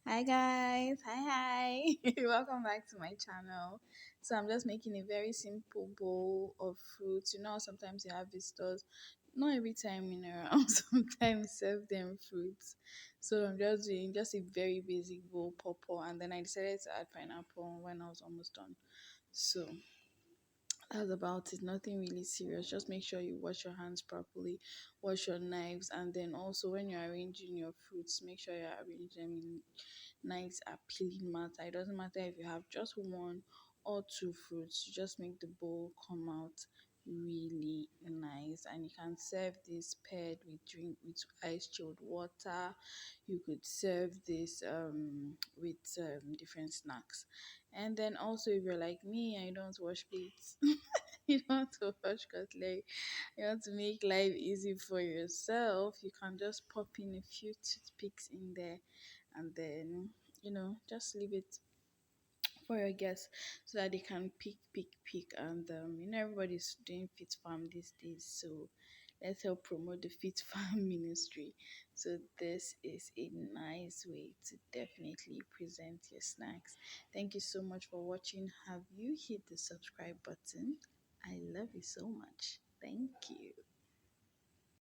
Hi guys, hi. Welcome back to my channel. So I'm just making a very simple bowl of fruits. You know, sometimes you have visitors, not every time in around. Sometimes serve them fruits. So I'm just doing just a very basic bowl, pawpaw, and then I decided to add pineapple when I was almost done. So that's about it. Nothing really serious. Just make sure you wash your hands properly, wash your knives, and then also when you're arranging your fruits, make sure you're arranging them in nice appealing matter. It doesn't matter if you have just one or two fruits, you just make the bowl come out really nice. And you can serve this paired with drink with ice chilled water. You could serve this with different snacks. And then also, if you're like me and you don't wash plates, you don't want to wash cutlery, you want to make life easy for yourself, you can just pop in a few toothpicks in there, and then just leave it for your guests so that they can pick, and everybody's doing fit farm these days, so let's help promote the fit farm ministry. So this is a nice way to definitely present your snacks. Thank you so much for watching. Have you hit the subscribe button? I love you so much. Thank you.